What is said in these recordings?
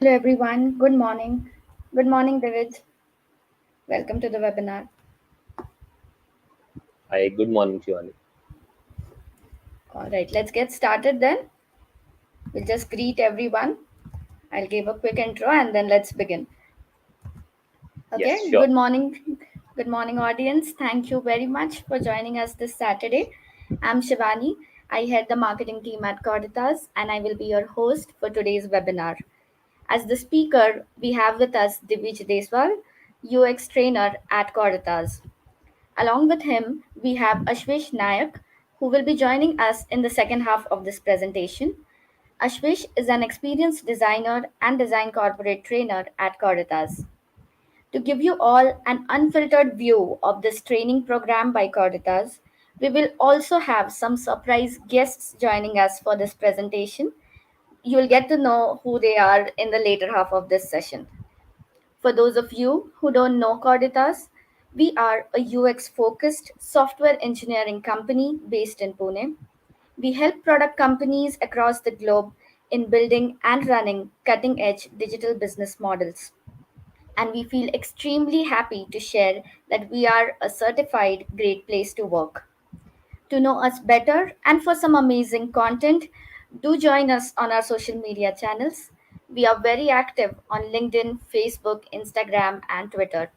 everyone. Good morning. Good morning, Divij. Welcome to the webinar. Hi, good morning, Shivani. All right, let's get started then. We'll just greet everyone. I'll give a quick intro and then let's begin. Yes, Okay, sure. good morning. Good morning, audience. Thank you very much for joining us this Saturday. I'm Shivani. I head the marketing team at Coditas and I will be your host for today's webinar. As the speaker, we have with us Divij Deswal, UX trainer at Coditas. Along with him, we have Ashvesh Nayak, who will be joining us in the second half of this presentation. Ashvesh is an experienced designer and design corporate trainer at Coditas. To give you all an unfiltered view of this training program by Coditas, we will also have some surprise guests joining us for this presentation. You'll get to know who they are in the later half of this session. For those of you who don't know Coditas, we are a UX focused software engineering company based in Pune. We help product companies across the globe in building and running cutting edge digital business models. And we feel extremely happy to share that we are a certified great place to work. To know us better and for some amazing content, do join us on our social media channels. We are very active on LinkedIn, Facebook, Instagram, and Twitter.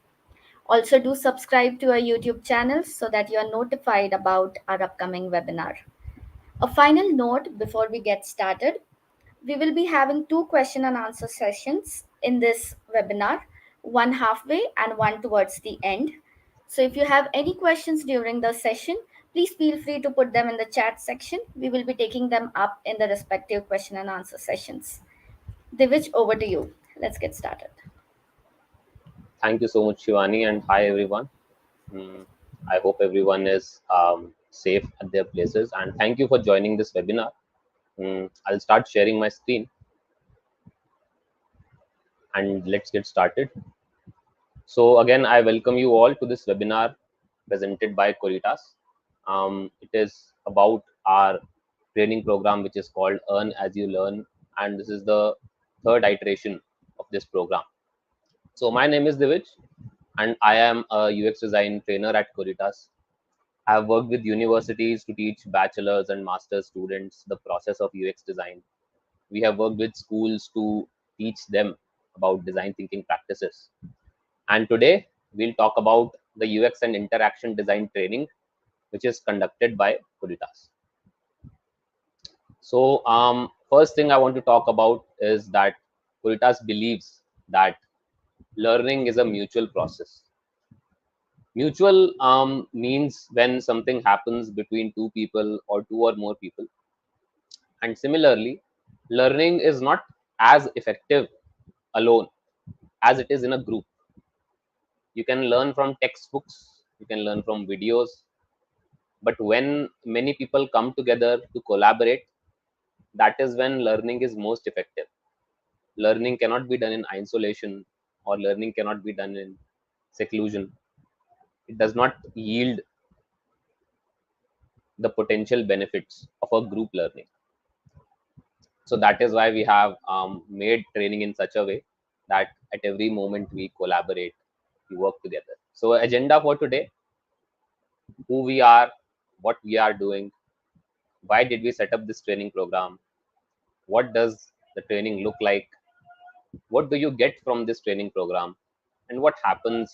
Also, do subscribe to our YouTube channel so that you are notified about our upcoming webinar. A final note before we get started, we will be having two question and answer sessions in this webinar, one halfway and one towards the end. So if you have any questions during the session, please feel free to put them in the chat section. We will be taking them up in the respective question and answer sessions. Divij, over to you. Let's get started. Thank you so much, Shivani, and hi, everyone. I hope everyone is safe at their places, and thank you for joining this webinar. I'll start sharing my screen, and let's get started. So, again, I welcome you all to this webinar presented by Coditas. It is about our training program, which is called Earn as You Learn, and this is the third iteration of this program. So, my name is Divij, and I am a UX design trainer at Coditas. I have worked with universities to teach bachelor's and master's students the process of UX design. We have worked with schools to teach them about design thinking practices. And today we'll talk about the UX and interaction design training, which is conducted by Coditas. So, first thing I want to talk about is that Coditas believes that learning is a mutual process. Mutual means when something happens between two people or two or more people. And similarly, learning is not as effective alone as it is in a group. You can learn from textbooks, you can learn from videos, but when many people come together to collaborate, that is when learning is most effective. Learning cannot be done in isolation, or learning cannot be done in seclusion. It does not yield the potential benefits of a group learning. So that is why we have made training in such a way that at every moment we collaborate, we work together. So agenda for today: who we are, what we are doing, why did we set up this training program, what does the training look like, what do you get from this training program, and what happens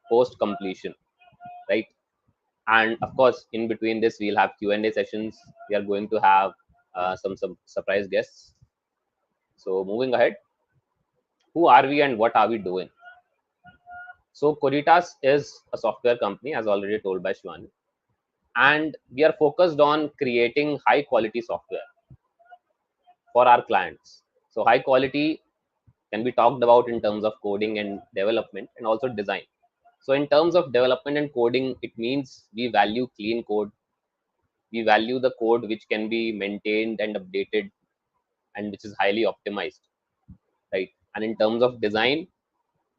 post completion, right? And of course, in between this, we'll have Q&A sessions. We are going to have some surprise guests. So moving ahead, who are we and what are we doing? So Coditas is a software company, as already told by Shivani, and we are focused on creating high quality software for our clients. So high quality can be talked about in terms of coding and development and also design. So in terms of development and coding, it means we value clean code. We value the code which can be maintained and updated and which is highly optimized, right? And in terms of design,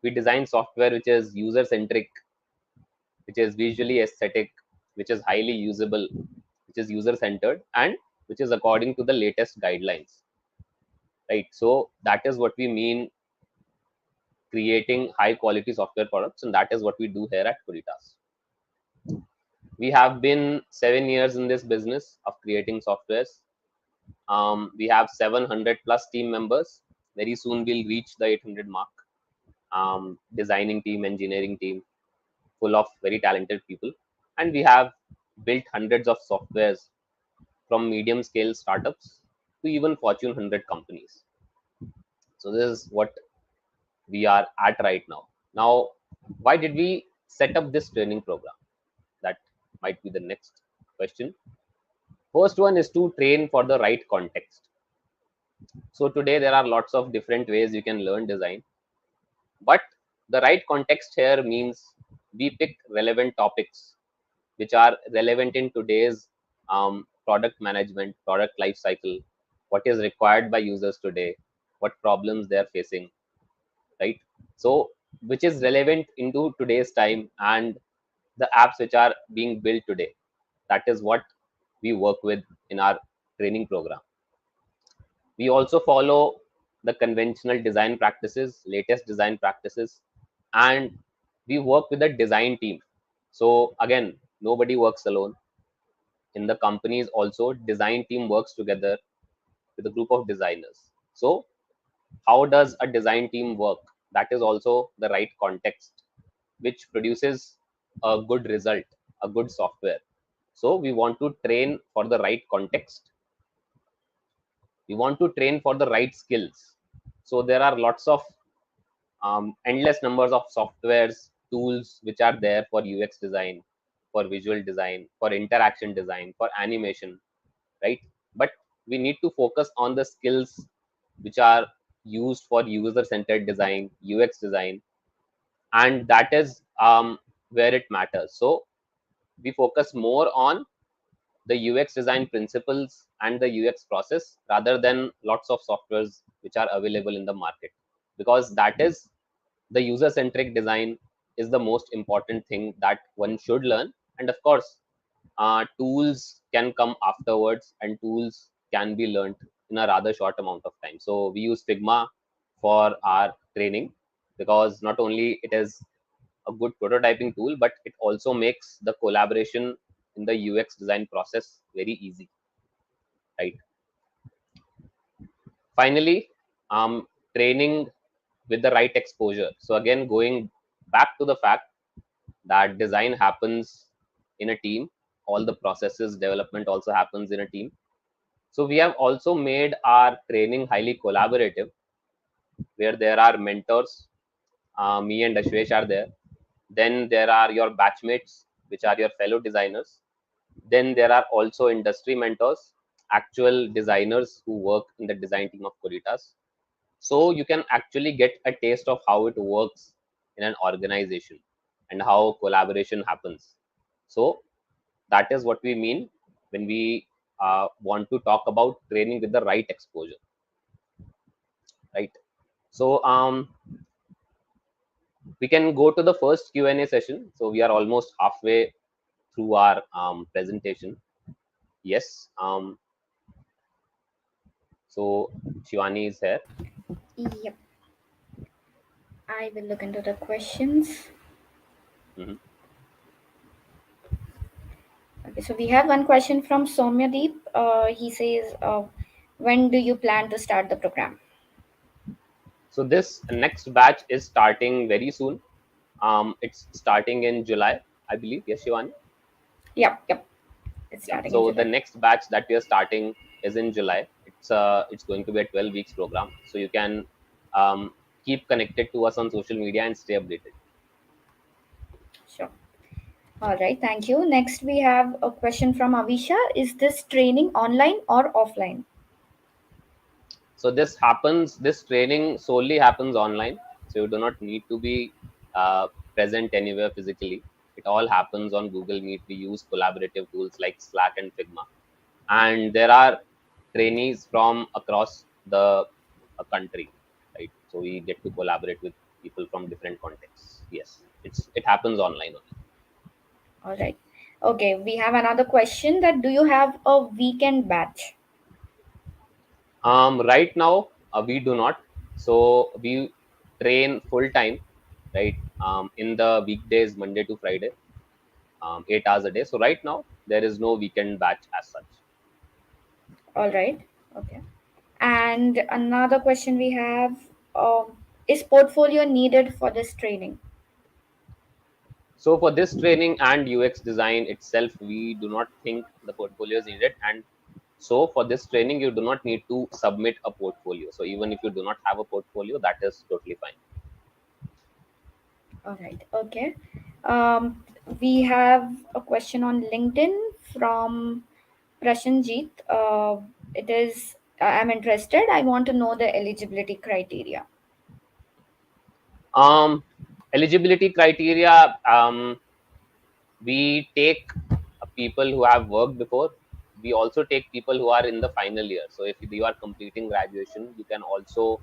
we design software which is user centric, which is visually aesthetic, which is highly usable, which is user centered, and which is according to the latest guidelines, right? So that is what we mean creating high quality software products, and that is what we do here at Coditas. We have been 7 years in this business of creating softwares. We have 700 plus team members. Very soon we'll reach the 800 mark. Designing team, engineering team, full of very talented people, and we have built hundreds of softwares from medium scale startups to even Fortune 100 companies. So this is what we are at right now. Now, why did we set up this training program? That might be the next question. First one is to train for the right context. So today there are lots of different ways you can learn design, but the right context here means we pick relevant topics which are relevant in today's product management, product life cycle, what is required by users today, what problems they are facing, right? So which is relevant into today's time and the apps which are being built today. That is what we work with in our training program. We also follow the conventional design practices, latest design practices, and we work with a design team. So again, nobody works alone. In the companies also, design team works together with a group of designers. So how does a design team work? That is also the right context, which produces a good result, a good software. So we want to train for the right context. We want to train for the right skills. So there are lots of endless numbers of softwares, tools which are there for UX design, for visual design, for interaction design, for animation, right? But we need to focus on the skills which are used for user centered design, UX design, and that is where it matters. So we focus more on the UX design principles and the UX process rather than lots of softwares which are available in the market, because that is the user centric design is the most important thing that one should learn. And of course, tools can come afterwards and tools can be learned in a rather short amount of time. So we use Figma for our training because not only it is a good prototyping tool, but it also makes the collaboration in the UX design process very easy, right? Finally, training with the right exposure. So again, going back to the fact that design happens in a team, all the processes development also happens in a team. So we have also made our training highly collaborative, where there are mentors. Me and Ashvesh are there. Then there are your batchmates, which are your fellow designers. Then there are also industry mentors, actual designers who work in the design team of Coditas. So you can actually get a taste of how it works in an organization and how collaboration happens. So that is what we mean when we want to talk about training with the right exposure, right? So we can go to the first Q&A session. So we are almost halfway through our presentation. Yes. So Shivani is here. Yep, I will look into the questions. Mhm. Okay, so we have one question from Somyadeep. He says, when do you plan to start the program? So this next batch is starting very soon. It's starting in July, I believe. Yes, Shivani. Yep, it's Yeah. starting in So the July. next batch that we are starting is in July. It's going to be a 12 weeks program. So you can keep connected to us on social media and stay updated. Sure. All right, thank you. Next, we have a question from Avisha. Is this training online or offline? So this training solely happens online. So you do not need to be present anywhere physically. It all happens on Google Meet. We use collaborative tools like Slack and Figma, and there are trainees from across the country, right? So we get to collaborate with people from different contexts. Yes, it happens online only. All right. Okay, we have another question that do you have a weekend batch? Right now we do not. So we train full time, right? In the weekdays, Monday to Friday, 8 hours a day. So right now there is no weekend batch as such. All right. Okay. And another question we have, is portfolio needed for this training? So for this training and UX design itself, we do not think the portfolio is needed. And so for this training, you do not need to submit a portfolio. So even if you do not have a portfolio, that is totally fine. All right. Okay. We have a question on LinkedIn from Prashanjit. It is, I'm interested. I want to know the eligibility criteria. Um, Eligibility criteria. We take people who have worked before. We also take people who are in the final year. So if you are completing graduation, you can also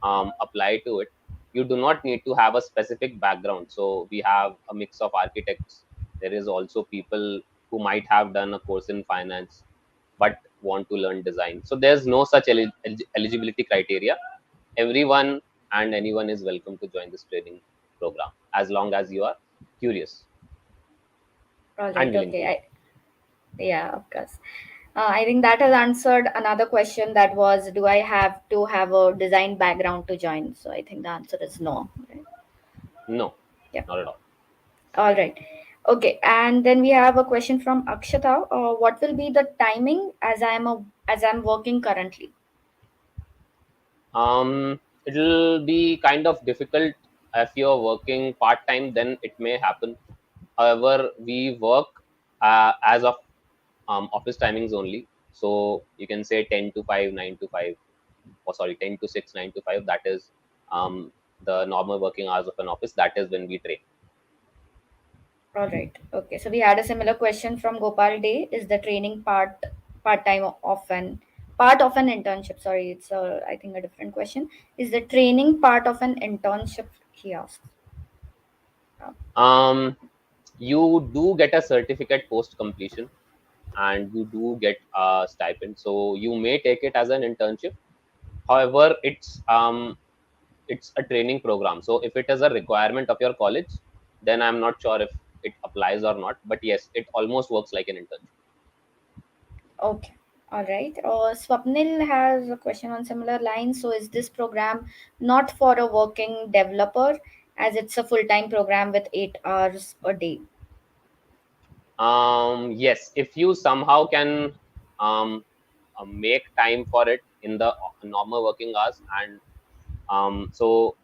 apply to it. You do not need to have a specific background. So we have a mix of architects. There is also people who might have done a course in finance but want to learn design. So there's no such eligibility criteria. Everyone and anyone is welcome to join this training program as long as you are curious All and right. willing to Okay. learn. Yeah, of course. I think that has answered another question that was, do I have to have a design background to join? So I think the answer is no. Right? No, Yeah. not at all. All right. Okay. And then we have a question from Akshata. What will be the timing as I'm working currently? It'll be kind of difficult if you're working part time. Then it may happen. However, we work as of office timings only. So you can say 10 to 5, 9 to 5, or sorry, 10 to 6, 9 to 5. That is the normal working hours of an office. That is when we train. All right. Okay. So we had a similar question from Gopal Day. Is the training part time part of an internship? Sorry, it's I think a different question. Is the training part of an internship? He asks. Uh, Um, you do get a certificate post completion, and you do get a stipend. So you may take it as an internship. However, it's a training program. So if it is a requirement of your college, then I'm not sure if it applies or not. But yes, it almost works like an internship. Okay. All right. Swapnil has a question on similar lines. So, is this program not for a working developer, as it's a full time program with 8 hours a day? Yes, if you somehow can um, make time for it in the normal working hours, and so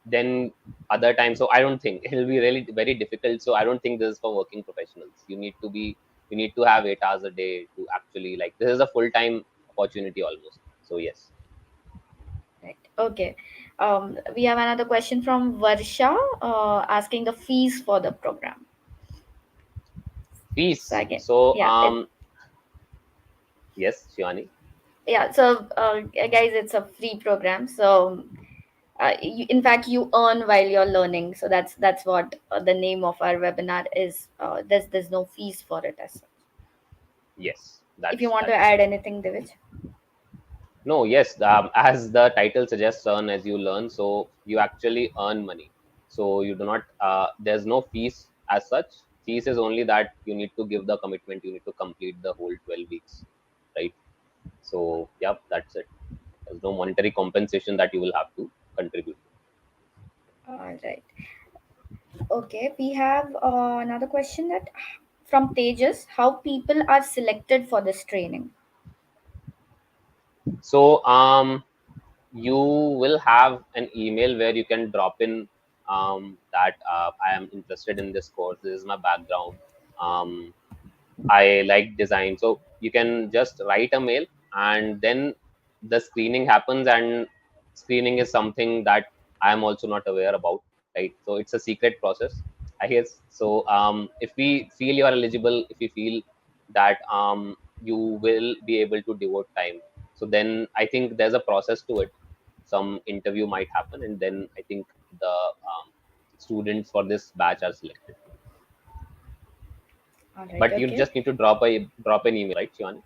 then other times. So I don't think it'll be really very difficult. So I don't think this is for working professionals. You need to have 8 hours a day to actually, like, this is a full time opportunity almost. So yes. Right. Okay. We have another question from Varsha asking the fees for the program. So, Fees. again, So yeah, yes, Shivani. yeah. So, guys, it's a free program. So, in fact, you earn while you're learning. So that's what the name of our webinar is. There's no fees for it as such. Yes, If you want to that's add correct. anything, Divij. No, yes, as the title suggests, earn as you learn. So you actually earn money. So you do not. There's no fees as such. Fees is only that you need to give the commitment. You need to complete the whole 12 weeks, right? So yeah, that's it. There's no monetary compensation that you will have to contribute. All right. Okay, we have another question that from Tejas, how people are selected for this training. So you will have an email where you can drop in that I am interested in this course. This is my background. Um, I like design. So you can just write a mail, and then the screening happens. And screening is something that I am also not aware about, right? So it's a secret process, I guess. So if we feel you are eligible, if we feel that you will be able to devote time, so then I think there's a process to it. Some interview might happen, and then I think the students for this batch are selected. All right, But you okay. just need to drop an email, right, Shivani?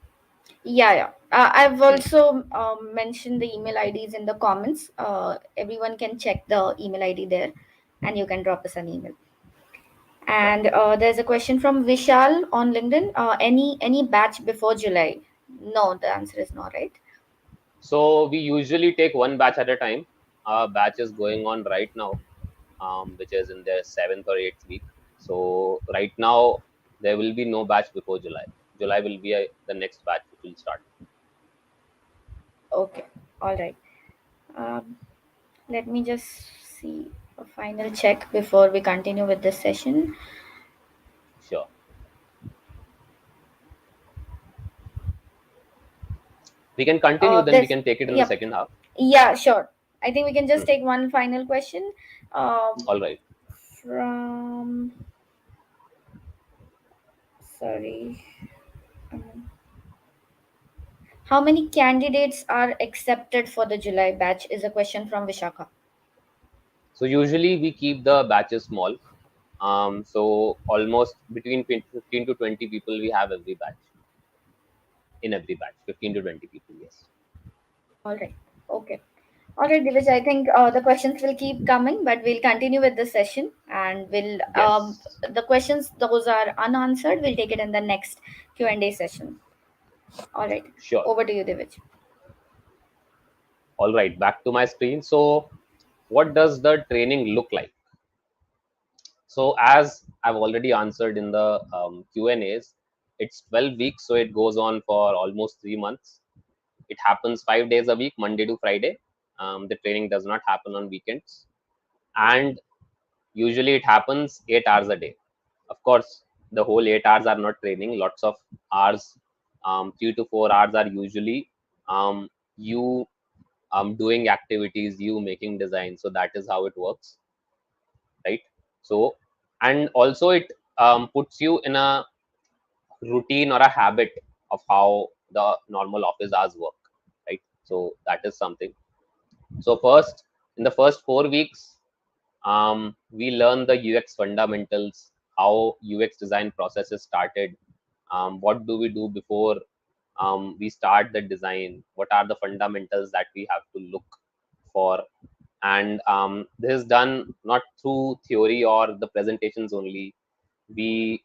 Yeah, yeah. I've Hmm, also mentioned the email IDs in the comments. Everyone can check the email ID there, and you can drop us an email. sure. And there's a question from Vishal on LinkedIn. Any batch before July? No, the answer is no, right? So we usually take one batch at a time. Our batch is going on right now, which is in their 7th or 8th week. So right now there will be no batch before July. July will be the next batch which will start. Okay, all right. Um, Let me just see a final check before we continue with this session. Sure. We can continue, then we This, can take it in the yep, second half. yeah, sure. I think we can Hmm. just take one final question. All right. From, sorry, um, how many candidates are accepted for the July batch? Is a question from Vishaka. So usually we keep the batches small. So almost between 15 to 20 people we have every batch. In every batch, 15 to 20 people. Yes. All right. Okay. All right, Divij. I think the questions will keep coming, but we'll continue with the session, and we'll Yes. the questions those are unanswered. We'll take it in the next Q&A session. All right. Sure. Over to you, Divij. All right. Back to my screen. So what does the training look like? So as I've already answered in the Q and A's, it's 12 weeks, so it goes on for almost 3 months. It happens 5 days a week, Monday to Friday. The training does not happen on weekends, and usually it happens 8 hours a day. Of course, the whole 8 hours are not training. Lots of hours, 3 to 4 hours are usually you doing activities, you making design. So that is how it works, right? So, and also it puts you in a routine or a habit of how the normal office hours work, right? So that is something. So first, in the first 4 weeks, we learn the UX fundamentals, how UX design process is started, what do we do before we start the design, what are the fundamentals that we have to look for, and this is done not through theory or the presentations only. We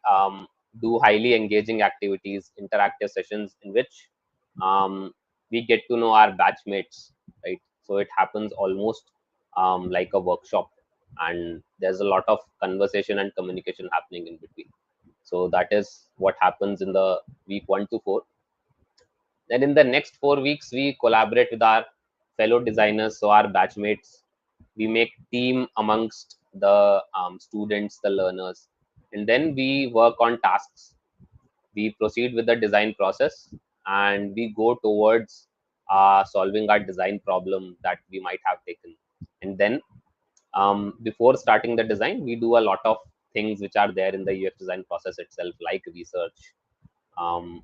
do highly engaging activities, interactive sessions in which we get to know our batchmates, right? So it happens almost like a workshop, and there's a lot of conversation and communication happening in between. So that is what happens in the week 1 to 4. Then in the next 4 weeks, we collaborate with our fellow designers, so our batchmates. We make team amongst the students, the learners, and then we work on tasks. We proceed with the design process, and we go towards solving our design problem that we might have taken. And then before starting the design, we do a lot of things which are there in the UX design process itself, like research,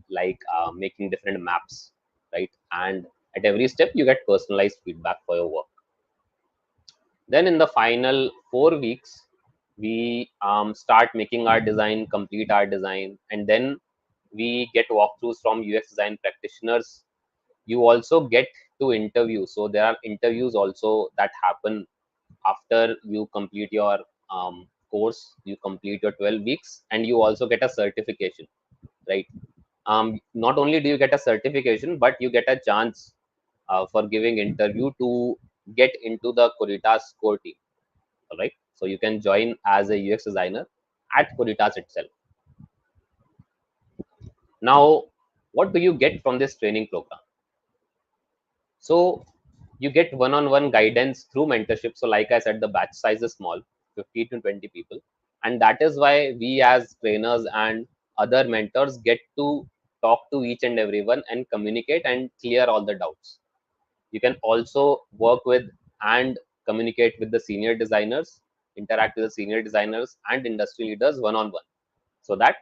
like making different maps, right? And at every step, you get personalized feedback for your work. Then in the final 4 weeks, we start making our design, complete our design, and then we get walkthroughs from UX design practitioners. You also get to interview. So there are interviews also that happen after you complete your course, you complete your 12 weeks, and you also get a certification, right? Not only do you get a certification, but you get a chance for giving interview to get into the Coditas core team. All right, so you can join as a UX designer at Coditas itself. Now, what do you get from this training program? So you get one-on-one guidance through mentorship. So like I said, the batch size is small, 50 to 20 people, and that is why we as trainers and other mentors get to talk to each and everyone and communicate and clear all the doubts. You can also work with and communicate with the senior designers, interact with the senior designers and industry leaders one on one, so that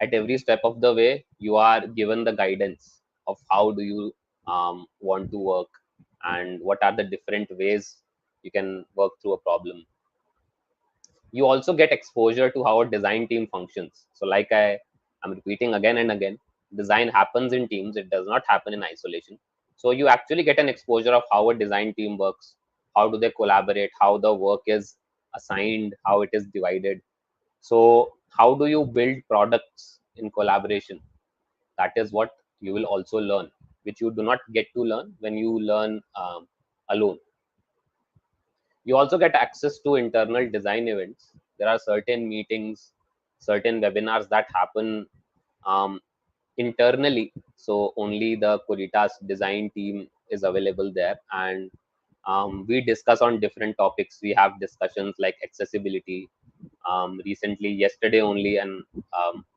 at every step of the way you are given the guidance of how do you want to work, and what are the different ways you can work through a problem. You also get exposure to how a design team functions. So like I'm repeating again and again, design happens in teams. It does not happen in isolation. So you actually get an exposure of how a design team works, how do they collaborate, how the work is assigned, how it is divided. So how do you build products in collaboration? That is what you will also learn, which you do not get to learn when you learn alone. You also get access to internal design events. There are certain meetings, certain webinars that happen um, internally. So only the Coditas design team is available there, and we discuss on different topics. We have discussions like accessibility. Recently, yesterday only, an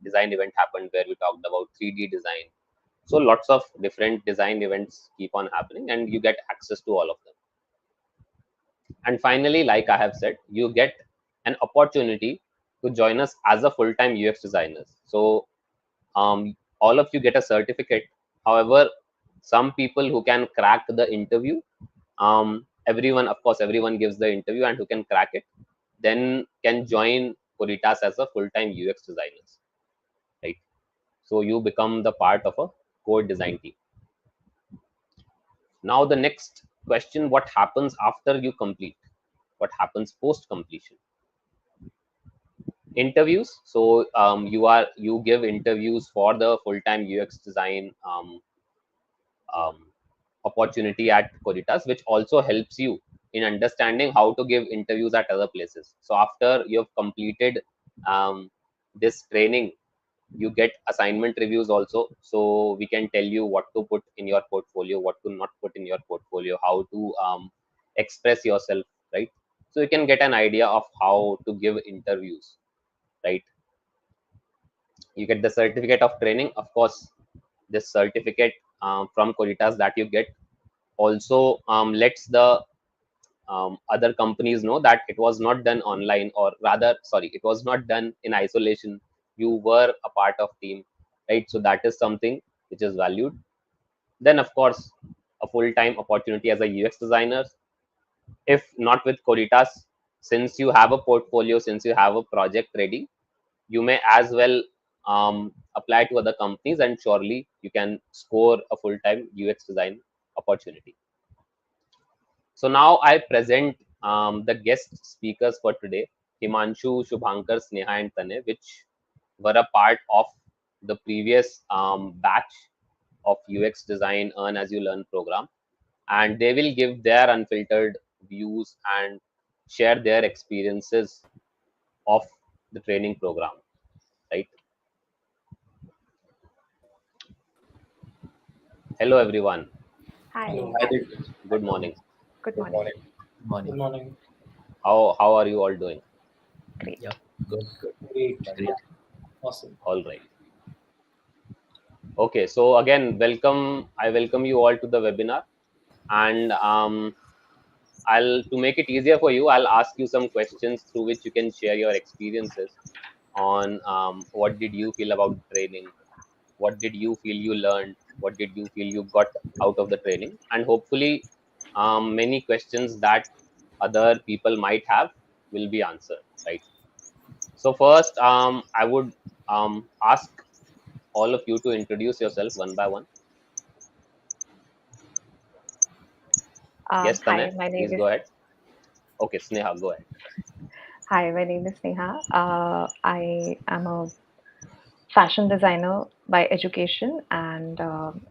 design event happened where we talked about 3D design. So lots of different design events keep on happening, and you get access to all of them. And finally, like I have said, you get an opportunity to join us as a full-time UX designer. So all of you get a certificate. However, some people who can crack the interview, everyone, of course, everyone gives the interview, and who can crack it, then can join Coditas as a full-time UX designers, right? So you become the part of a core design team. Now the next question: what happens after you complete? What happens post completion? Interviews. So you give interviews for the full-time UX design um, opportunity at Coditas, which also helps you in understanding how to give interviews at other places. So after you've completed this training, you get assignment reviews also. So we can tell you what to put in your portfolio, what to not put in your portfolio, how to express yourself, right? So you can get an idea of how to give interviews, right? You get the certificate of training. Of course, this certificate from Coditas that you get also lets the other companies know that it was not done online, or rather, sorry, it was not done in isolation. You were a part of team, right? So that is something which is valued. Then, of course, a full-time opportunity as a UX designer. If not with Coditas, since you have a portfolio, since you have a project ready, you may as well apply to other companies, and surely you can score a full-time UX design opportunity. So now I present the guest speakers for today: Himanshu, Shubhankar, Sneha, and Tane, which were a part of the previous batch of UX Design Earn As You Learn program. And they will give their unfiltered views and share their experiences of the training program, right? Hello, everyone. Hi, Hello. Hi, Divij. Good morning. good Good morning. morning. Good morning. Good morning. How are you all doing? Great. Yeah, good, good, Great. great. Awesome. All right. Okay. So again, welcome. I welcome you all to the webinar, and I'll to make it easier for you, I'll ask you some questions through which you can share your experiences on what did you feel about training, what did you feel you learned, what did you feel you got out of the training, and hopefully many questions that other people might have will be answered, right? So first, I would ask all of you to introduce yourself one by one. Yes, Hi, Tanay, my name please is go ahead. Okay, Sneha, go ahead. Neha. I am a fashion designer by education, and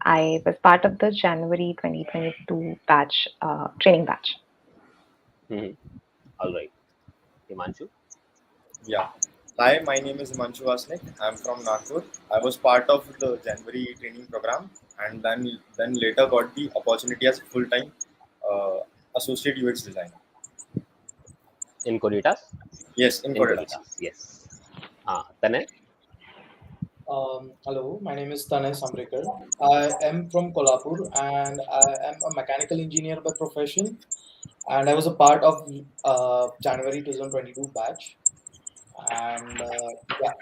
I was part of the January 2022 batch, training batch. Mhm. All right, Himanshu. Yeah. Hi, my name is Himanshu Vasnik. I'm from Nagpur. I was part of the January training program, and then later got the opportunity as full-time uh, associate UX designer. In Coditas? Yes, in In Coditas. Coditas, yes. Tanay? Hello, my name is Tanay Samrekar. I am from Kolhapur and I am a mechanical engineer by profession. And I was a part of January 2022 batch. And yeah,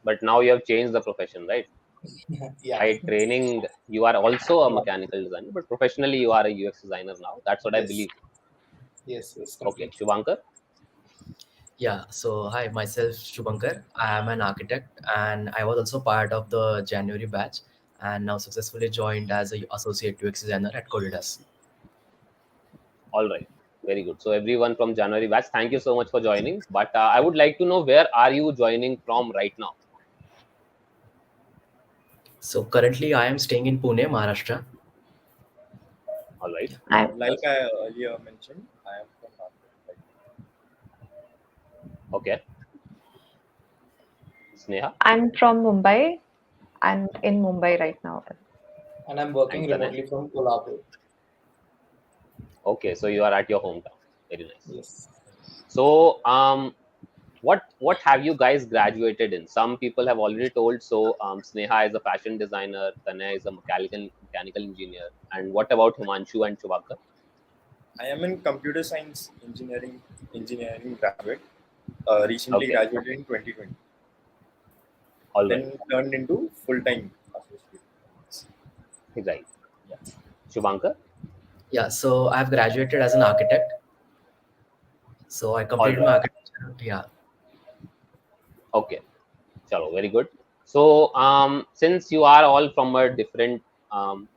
But now you have changed the profession, right? yeah, By training, you are also a yeah, mechanical designer, but professionally you are a UX designer now. That's what I yes, believe. yes, Okay, completely. Shubhankar? Yeah, so hi, myself Shubhankar. I am an architect and I was also part of the January batch and now successfully joined as a associate UX designer at Coditas. All right. Very good. So everyone from January batch, thank you so much for joining. But I would like to know, where are you joining from right now? So currently I am staying in Pune, Maharashtra. All right. I'm Like Others? I earlier mentioned, I am from Nagpur. Like, Okay. Sneha I'm from Mumbai and in Mumbai right now. And I'm working and Tanay. remotely from Kolhapur. Okay, so you are at your hometown. Very nice. Yes. So what have you guys graduated in? Some people have already told. So Sneha is a fashion designer, Tanay is a mechanical engineer, and what about Himanshu and Chubakar? I am in computer science engineering graduate. Recently Okay. graduated in 2020. All right. Then turned into full time associate. Right. Yeah. Shubhankar? Yeah, so I've graduated as an architect. So I All completed my right. architecture. Yeah. Okay. Chalo, very good. So since you are all from a different um,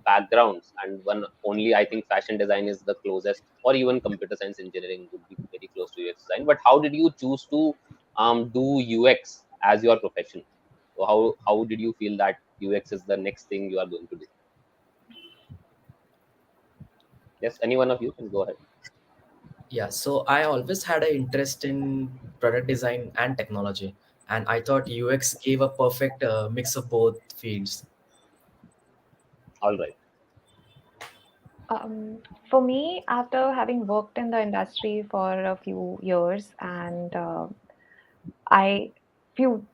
backgrounds, and one only I think fashion design is the closest, or even computer science engineering would be very close to UX design. But how did you choose to do UX as your profession? So how did you feel that UX is the next thing you are going to do? Yes, any one of you can go ahead. Yeah, so I always had an interest in product design and technology. And I thought UX gave a perfect mix of both fields. All right. Um, for me, after having worked in the industry for a few years and I few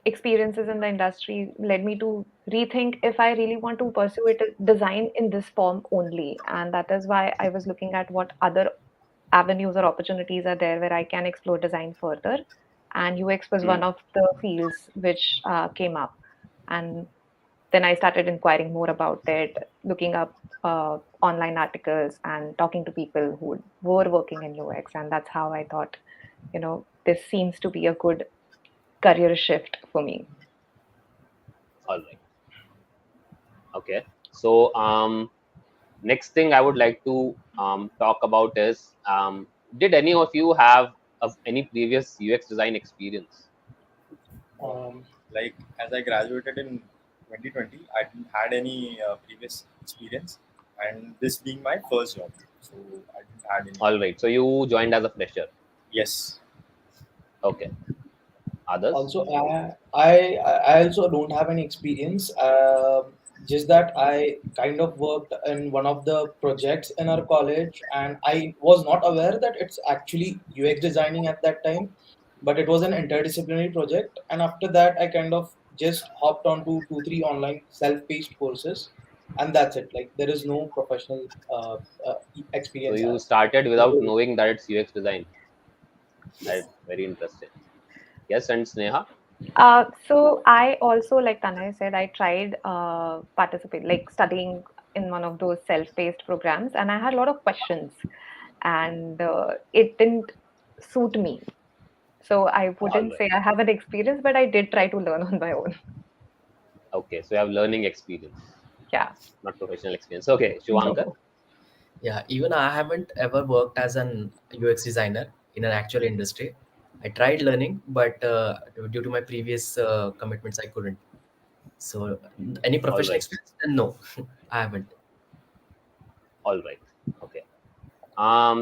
experiences in the industry led me to rethink if I really want to pursue it design in this form only. And that is why I was looking at what other avenues or opportunities are there where I can explore design further. And UX was Hmm. one of the fields which came up. And then I started inquiring more about it, looking up online articles and talking to people who were working in UX. And that's how I thought, this seems to be a good career shift for me. All right. Okay. So next thing I would like to talk about is, did any of you have any previous UX design experience? Um, Like as I graduated in 2020, I didn't had any previous experience, and this being my first job, so I didn't had any. All right. So you joined as a fresher. Yes. Okay. Others? Also, I also don't have any experience. Just that I kind of worked in one of the projects in our college, and I was not aware that it's actually UX designing at that time, but it was an interdisciplinary project. And after that, I kind of just hopped onto 2 3 online self-paced courses, and that's it. Like there is no professional So experience you as. started without knowing that it's UX design. That's very interesting. Yes, and Sneha? So I also, like Tanay said, I tried like studying in one of those self-paced programs, and I had a lot of questions, and it didn't suit me. So I All wouldn't right. say I have an experience, but I did try to learn on my own. Okay. So you have learning experience, Yeah. not professional experience. Okay. Shivankar? No. Yeah, even I haven't ever worked as an UX designer in an actual industry. I tried learning, but due to my previous commitments, I couldn't. So, any All professional right. experience? Then no, I haven't. All right. Okay.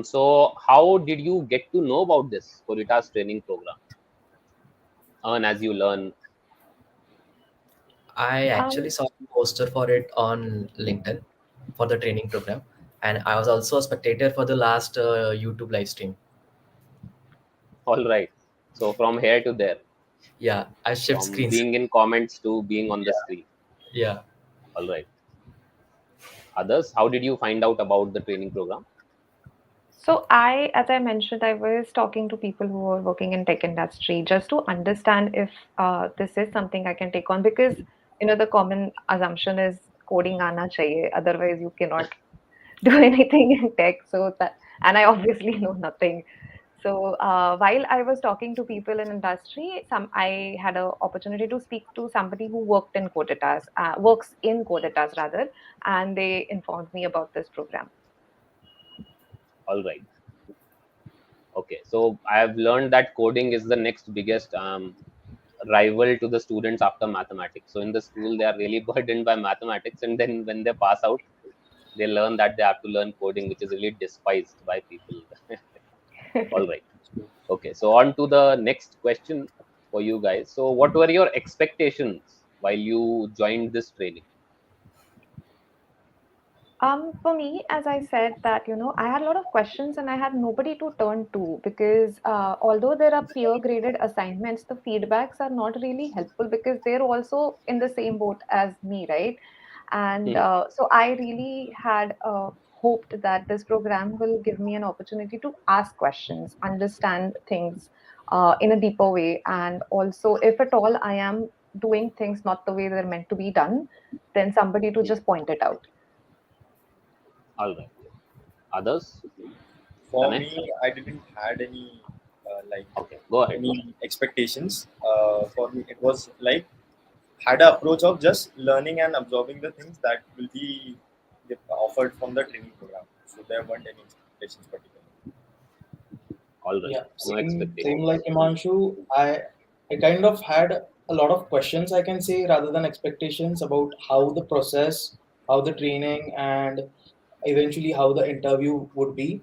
So how did you get to know about this Coditas training program? Earn as you learn. I actually Um, saw a poster for it on LinkedIn for the training program, and I was also a spectator for the last YouTube live stream. All right. So from here to there, Yeah, I shift from screens. being in comments to being on the screen. Yeah. All right. Others, how did you find out about the training program? so as I mentioned, I was talking to people who are working in tech industry just to understand if this is something I can take on because the common assumption is coding aana chahiye, otherwise you cannot do anything in tech. So that, and I obviously know nothing. So while I was talking to people in industry, I had an opportunity to speak to somebody who works in Coditas rather, and they informed me about this program. All right. Okay. So I have learned that coding is the next biggest rival to the students after mathematics. So in the school, they are really burdened by mathematics, and then when they pass out, they learn that they have to learn coding, which is really despised by people. All right. Okay. So on to the next question for you guys. So what were your expectations while you joined this training? For me, as I said that, I had a lot of questions and I had nobody to turn to because although there are peer graded assignments, the feedbacks are not really helpful because they're also in the same boat as me, right? And Hmm. so I really had hoped that this program will give me an opportunity to ask questions, understand things in a deeper way. And also, if at all I am doing things not the way they're meant to be done, then somebody to Hmm. just point it out. All right. Others? For Tanay? me, I didn't had any like Okay. Go ahead. any expectations. For me, it was like had an approach of just learning and absorbing the things that will be offered from the training program. So there weren't any expectations particularly. All right. Yeah, No same like expectations. Himanshu. I kind of had a lot of questions, I can say, rather than expectations about how the process, how the training, and eventually how the interview would be.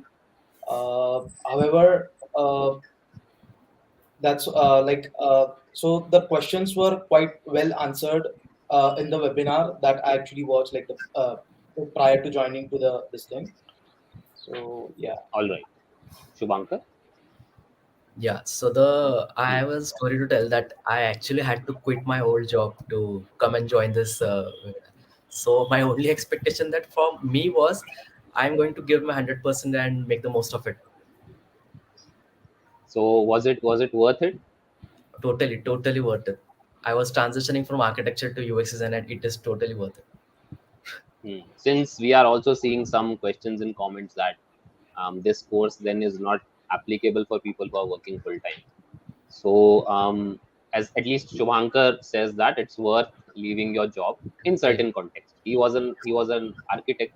However, that's so the questions were quite well answered in the webinar that I actually watched, like the prior to joining to the this thing. So yeah. All right. Shubhankar? Yeah, so the I Hmm. have a story to tell that I actually had to quit my old job to come and join this webinar. So my only expectation that from me was I'm going to give my 100% and make the most of it. So was it worth it? Totally, totally worth it. I was transitioning from architecture to UX design, and it is totally worth it. Hmm. Since we are also seeing some questions in comments that this course then is not applicable for people who are working full time. So as at least Shubhankar says that it's worth leaving your job in Yeah, certain context. He was an architect.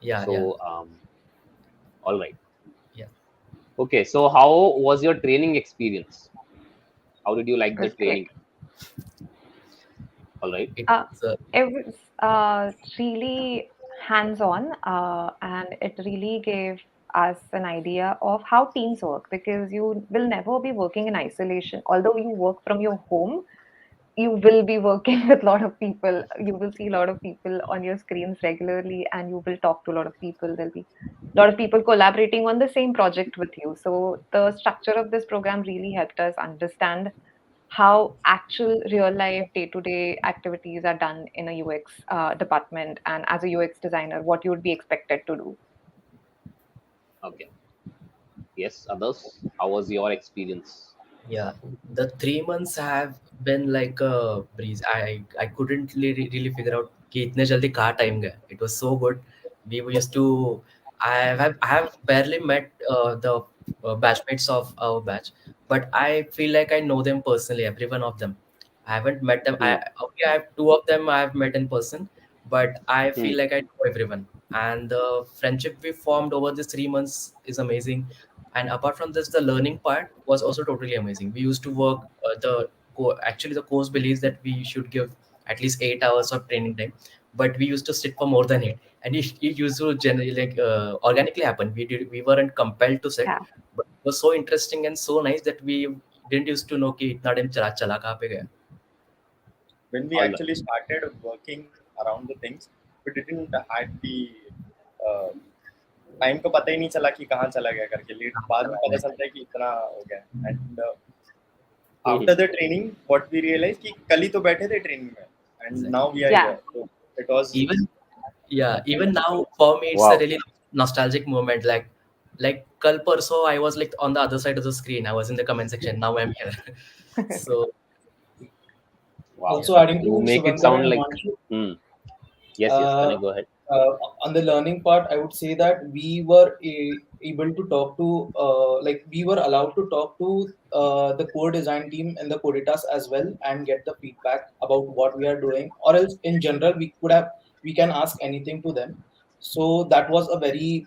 yeah, yeah, So all right. yeah. Okay. So how was your training experience? How did you It like the was great. training? All right. It Uh, was it was really hands-on, and it really gave us an idea of how teams work because you will never be working in isolation. Although you work from your home, you will be working with a lot of people. You will see a lot of people on your screens regularly, and you will talk to a lot of people. There'll be a lot of people collaborating on the same project with you. So the structure of this program really helped us understand how actual real life day to day activities are done in a UX department, and as a UX designer, what you would be expected to do. Okay. Yes. Others. How was your experience? Yeah, the 3 months have been like a breeze. I couldn't really figure out कि इतने जल्दी कहाँ time गया. It was so good. We were used to. I have barely met the batchmates of our batch, but I feel like I know them personally. Every one of them. I haven't met them. Hmm. I have two of them I have met in person, but I Hmm. feel like I know everyone. And the friendship we formed over these 3 months is amazing. And apart from this, the learning part was also totally amazing. We used to work actually the course believes that we should give at least 8 hours of training time, but we used to sit for more than 8, and it used to generally like organically happen. We weren't compelled to sit, Yeah. but it was so interesting and so nice that we didn't used to know कि इतना time चला चला कहाँ पे गया. When we All right. actually started working around the things, we didn't had the uh, time को पता ही नहीं चला कि कहाँ चला गया करके लेट कहाँ बाद में चला पता गया. चलता है कि इतना हो गया and Hmm. After the training what we realise कि कल ही तो बैठे थे ट्रेनिंग में and now Exactly. We are Yeah. Here so it was Even yeah, even now for me it's a Wow. really nostalgic moment. Like kal parso I was like on the other side of the screen. I was in the comment section. Now I'm here. So Wow. yeah, Also adding to You make it Shubhankar sound and like. Himanshu, Hmm. Yes. Yes. uh, Tanay, go ahead. uh, on the learning part, I would say that we were able to talk to, like, we were allowed to talk to the core design team and the Coditas as well and get the feedback about what we are doing. Or else, in general, we can ask anything to them. So that was a very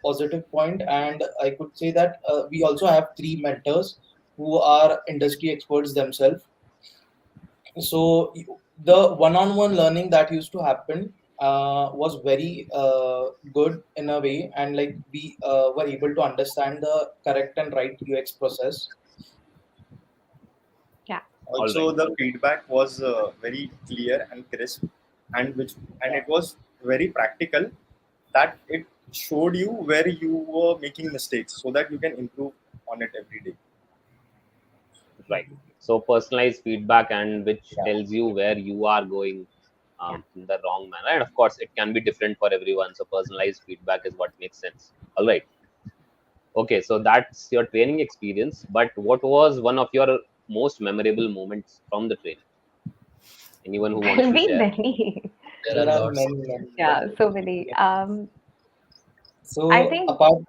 positive point, and I could say that we also have three mentors who are industry experts themselves. So the one-on-one learning that used to happen was very good in a way, and like we were able to understand the correct and right UX process. Yeah. All right. Also, the feedback was very clear and crisp, and it was very practical. That it showed you where you were making mistakes, so that you can improve on it every day. Right. So personalized feedback, and which Yeah. tells you where you are going Yeah. in the wrong manner. And of course, it can be different for everyone. So personalized feedback is what makes sense. All right. Okay. So that's your training experience. But what was one of your most memorable moments from the training? Anyone who wants There'll to be share? many. There are There are lots. many, many. Yeah, so many. I So think, apart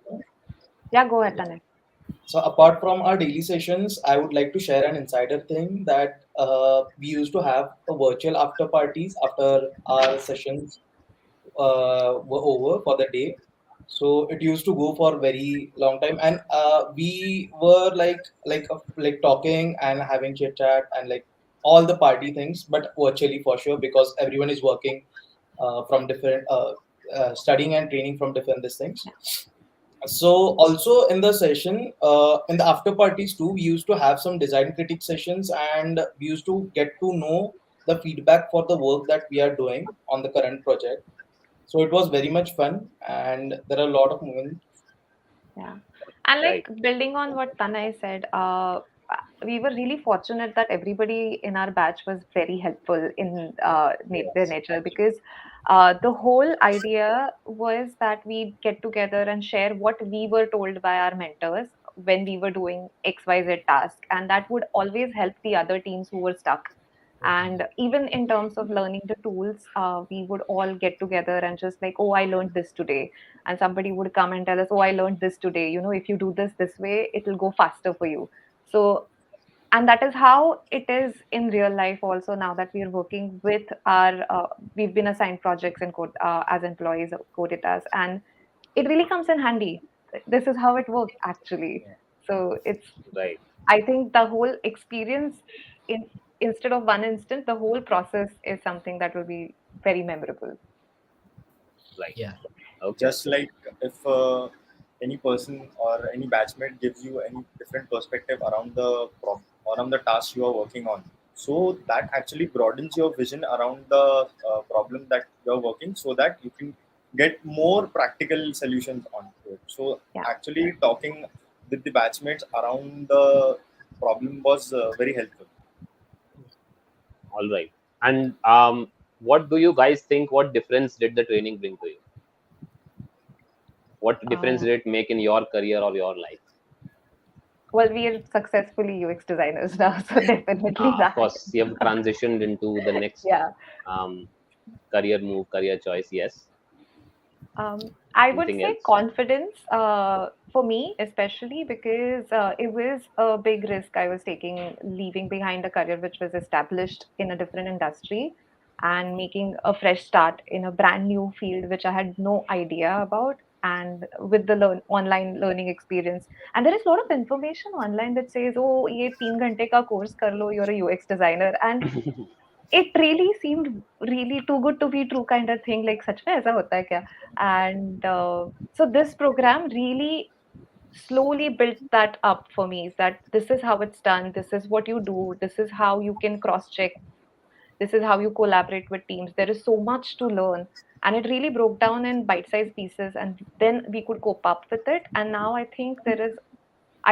yeah, go ahead, Tanay. So apart from our daily sessions, I would like to share an insider thing that we used to have a virtual after parties after our sessions were over for the day. So it used to go for a very long time, and we were like talking and having chit chat and like all the party things, but virtually for sure because everyone is working from different studying and training from different these things. So also in the session, in the after parties too, we used to have some design critic sessions, and we used to get to know the feedback for the work that we are doing on the current project. So it was very much fun, and there are a lot of moments. Yeah. And like Right. building on what Tanay said, we were really fortunate that everybody in our batch was very helpful in their Yes. nature, because the whole idea was that we get together and share what we were told by our mentors when we were doing XYZ task. And that would always help the other teams who were stuck. And even in terms of learning the tools, we would all get together and just like, oh, I learned this today, and somebody would come and tell us, oh, I learned this today, if you do this way, it'll go faster for you. So, and that is how it is in real life also, now that we are working with our we've been assigned projects in code as employees of Coditas, and it really comes in handy. This is how it works actually. Yeah. So it's, Right. I think the whole experience, in instead of one instant, the whole process is something that will be very memorable. Right. Yeah. Okay. Just like if any person or any batchmate gives you any different perspective around around the task you are working on, so that actually broadens your vision around the problem that you're working, so that you can get more practical solutions onto it. So Yeah. actually talking with the batchmates around the problem was very helpful. All right. And what do you guys think? What difference did the training bring to you? What difference Uh, did it make in your career or your life? well, we are successfully UX designers now, so definitely Of that. course, you have transitioned into the next Yeah. um, career move, career choice. Yes. I would Anything say else? confidence, for me, especially because it was a big risk I was taking, leaving behind a career which was established in a different industry and making a fresh start in a brand new field which I had no idea about. And with the online learning experience, and there is a lot of information online that says, "Oh, ये 3 घंटे का course कर लो, you're a UX designer," and it really seemed really too good to be true kind of thing, like सच में ऐसा होता है क्या? And so this program really slowly built that up for me, is that this is how it's done, this is what you do, this is how you can cross check, this is how you collaborate with teams. There is so much to learn, and it really broke down in bite-sized pieces, and then we could cope up with it. And now I think there is,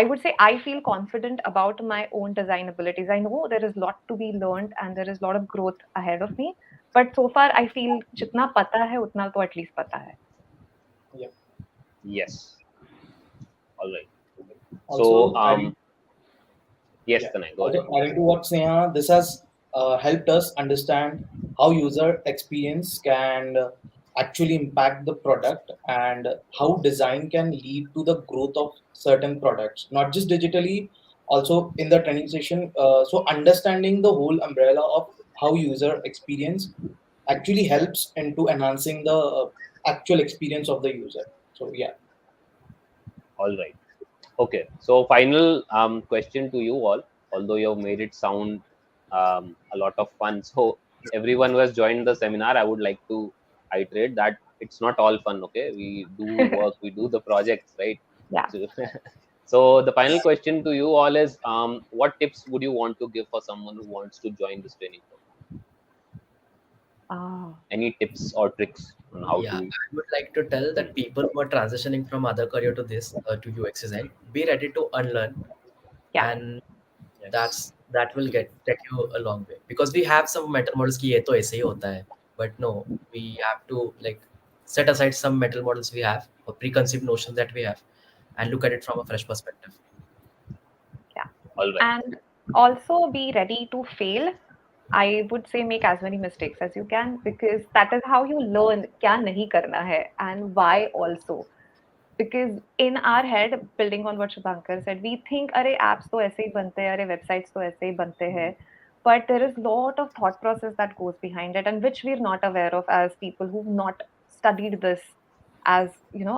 I would say, I feel confident about my own design abilities. I know there is a lot to be learned and there is a lot of growth ahead of me. But so far, I feel जितना पता है उतना तो at least पता है. Yeah. Yes. All right. So, Also, adding yes, Yeah. Tanay, go ahead. Also, adding to what this has helped us understand how user experience can actually impact the product, and how design can lead to the growth of certain products, not just digitally, also in the training session. So understanding the whole umbrella of how user experience actually helps into enhancing the actual experience of the user. So yeah. All right. Okay. So final question to you all. Although you have made it sound a lot of fun, so everyone who has joined the seminar, I would like to iterate that it's not all fun. Okay, we do work, we do the projects, right? Yeah. So, so the final question to you all is, what tips would you want to give for someone who wants to join this training program? Ah, Any tips or tricks on how Yeah, to? I would like to tell Hmm. that people who are transitioning from other career to this to UX design, be ready to unlearn, yeah. and Yes. that will get you a long way, because we have some mental models कि ये तो ऐसे ही होता है, but no, we have to like set aside some mental models we have or preconceived notions that we have and look at it from a fresh perspective. Yeah. All right. And also be ready to fail. I would say make as many mistakes as you can, because that is how you learn क्या नहीं करना है and why also. Because in our head, building on what Shubhankar said, we think अरे apps तो ऐसे ही बनते हैं, अरे websites तो ऐसे ही बनते हैं. But there is lot of thought process that goes behind it, and which we're not aware of as people who've not studied this as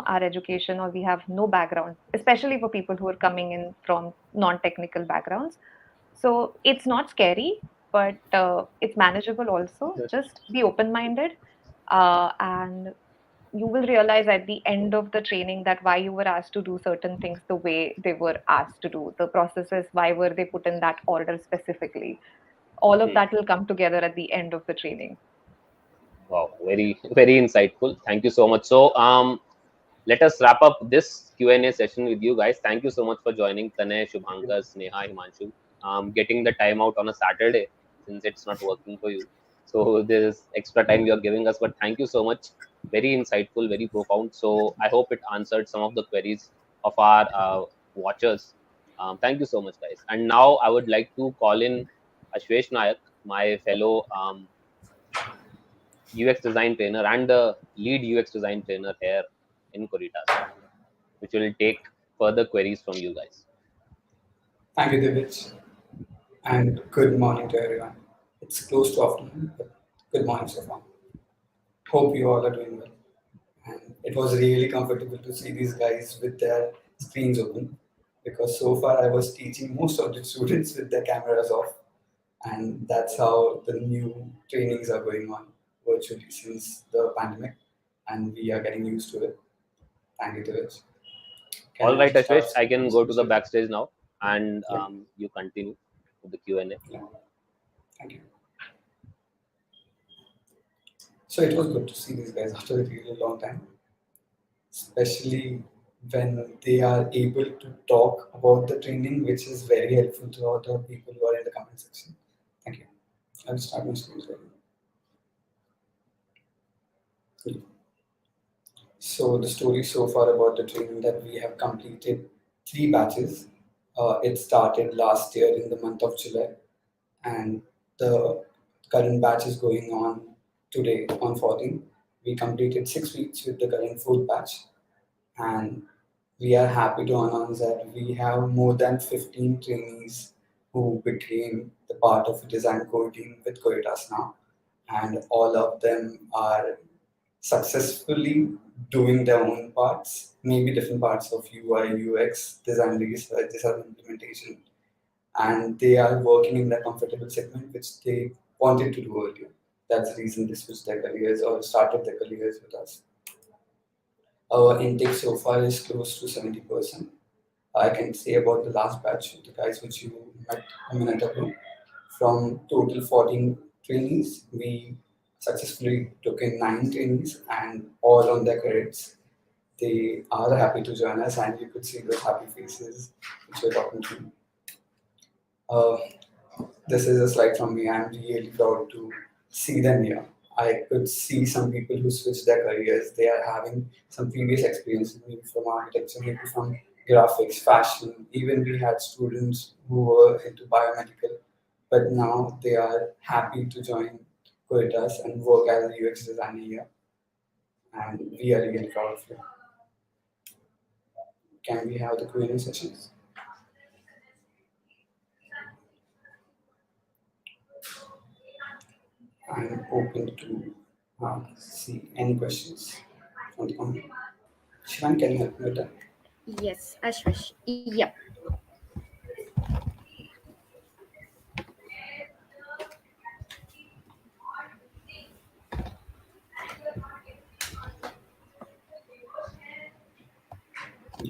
our education, or we have no background, especially for people who are coming in from non-technical backgrounds. So it's not scary, but it's manageable also. Just be open-minded, and you will realize at the end of the training that why you were asked to do certain things the way they were asked to do. The processes, why were they put in that order specifically? All of Hmm. that will come together at the end of the training. Wow, very very insightful. Thank you so much. So let us wrap up this Q&A session with you guys. Thank you so much for joining, Tanay, Shubhankar, Sneha, Himanshu. Getting the time out on a Saturday since it's not working for you. So there's extra time you're giving us, but thank you so much. Very insightful, very profound. So I hope it answered some of the queries of our watchers. Thank you so much, guys. And now I would like to call in Ashvesh Nayak, my fellow UX design trainer and the lead UX design trainer here in Coditas, which will take further queries from you guys. Thank you, Divij, and good morning to everyone. It's close to afternoon, but good morning so far. Hope you all are doing well. And it was really comfortable to see these guys with their screens open, because so far I was teaching most of the students with their cameras off, and that's how the new trainings are going on virtually since the pandemic, and we are getting used to it. Thank you, Divij. Can All I right, start Ashvesh, I can go to questions the with? backstage now, and Yeah, you continue with the Q&A. yeah. Thank you. So it was good to see these guys after a really long time, especially when they are able to talk about the training, which is very helpful to all the people who are in the comment section. Thank you. I'll start my screen ready. So the story so far about the training that we have completed 3 batches. It started last year in the month of July, and the current batch is going on today on 14. We completed 6 weeks with the current 4th batch, and we are happy to announce that we have more than 15 trainees who became the part of the design core team with Coditas now, and all of them are successfully doing their own parts, maybe different parts of UI, UX, design research, design implementation, and they are working in that comfortable segment which they wanted to do earlier. That's the reason they switched their careers or started their careers with us. Our intake so far is close to 70%. I can say about the last batch, the guys which you met a minute ago. From total 14 trainees, we successfully took in 9 trainees and all on their credits. They are happy to join us, and you could see those happy faces which we're talking to. Uh, this is a slide from me. I'm really proud to see them here. I could see some people who switched their careers. They are having some previous experience, maybe from architecture, maybe from graphics, fashion. Even we had students who were into biomedical, but now they are happy to join Coditas and work as a UX designer here. and we are really proud of you. Can we have the Q&A sessions? I'm open to see any questions from the community. Shivan, can you help me with that? Yes, Ashvesh. Yep.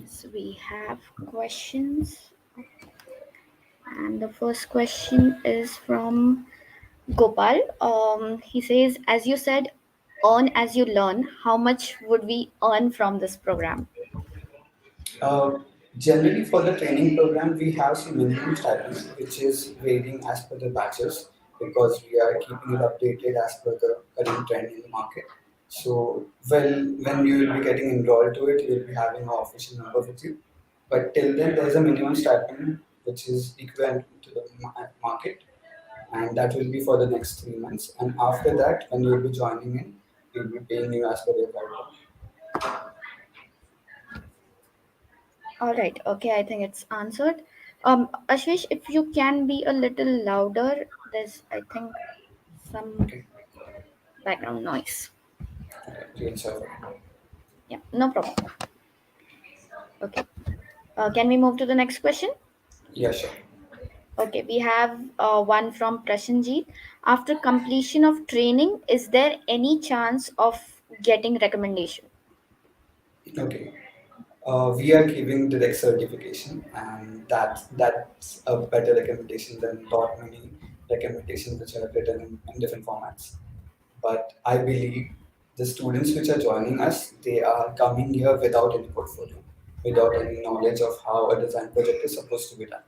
So we have questions, and the first question is from Gopal. He says, as you said, earn as you learn. How much would we earn from this program? Uh, Generally, for the training program, we have some minimum stipend, which is varying as per the batches because we are keeping it updated as per the current trend in the market. So, when you will be getting enrolled to it, you will be having an official number with you. But till then, there is a minimum stipend which is equivalent to the market, and that will be for the next 3 months. And after that, when you will be joining in, we will be paying you as per your guideline. All right. Okay, I think it's answered. Ashwish, if you can be a little louder, there's, I think, some Okay, background noise. real server. Yeah, no problem. Okay. Can we move to the next question? Yeah, sure. Okay, we have one from Prashanjeet. After completion of training, is there any chance of getting recommendation? Okay. We are giving direct certification, and that's a better recommendation than lot many recommendations which are written in different formats. But I believe the students which are joining us, they are coming here without any portfolio, without any knowledge of how a design project is supposed to be done,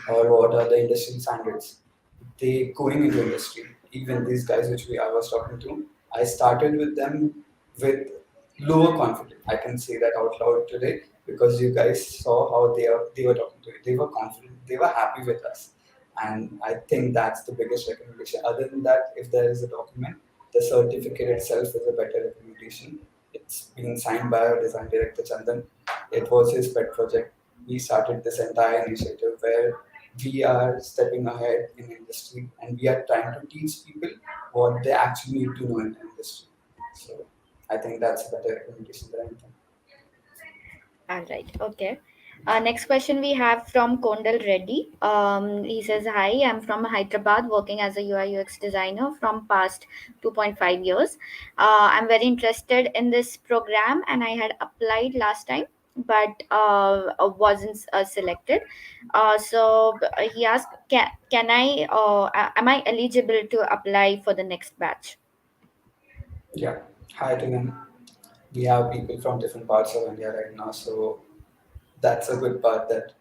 or what are the industry standards. They going into industry. Even these guys which I was talking to, I started with them with lower confidence. I can say that out loud today because you guys saw how they were talking to it. They were confident. They were happy with us, and I think that's the biggest recommendation. Other than that, if there is a document, the certificate itself is a better recommendation. It's being signed by our design director Chandan. It was his pet project. We started this entire initiative where we are stepping ahead in industry and we are trying to teach people what they actually need to know in the industry. So I think that's a better recommendation than anything. All right. Okay. Next question we have from Kondal Reddy. He says, "Hi, I'm from Hyderabad, working as a UI UX designer from past 2.5 years. I'm very interested in this program, and I had applied last time, but wasn't selected. He asked, can I? Am I eligible to apply for the next batch?" Yeah. Hi to them. We have people from different parts of India right now, so that's a good part that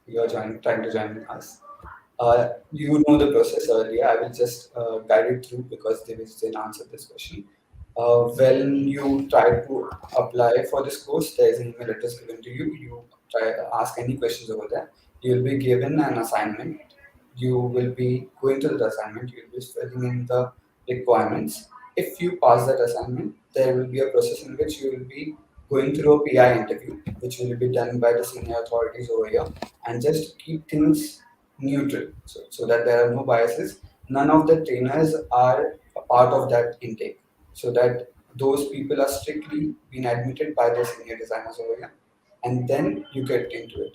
you're trying to join us. You know the process earlier. I will just guide it through because they will still answer this question. When you try to apply for this course, there is an email address given to you. You try ask any questions over there. You will be given an assignment. You will be going to the assignment. You will be filling in the requirements. If you pass that assignment, there will be a process in which you will be going through a PI interview, which will be done by the senior authorities over here, and just keep things neutral, so that there are no biases. None of the trainers are a part of that intake, so that those people are strictly being admitted by the senior designers over here, and then you get into it.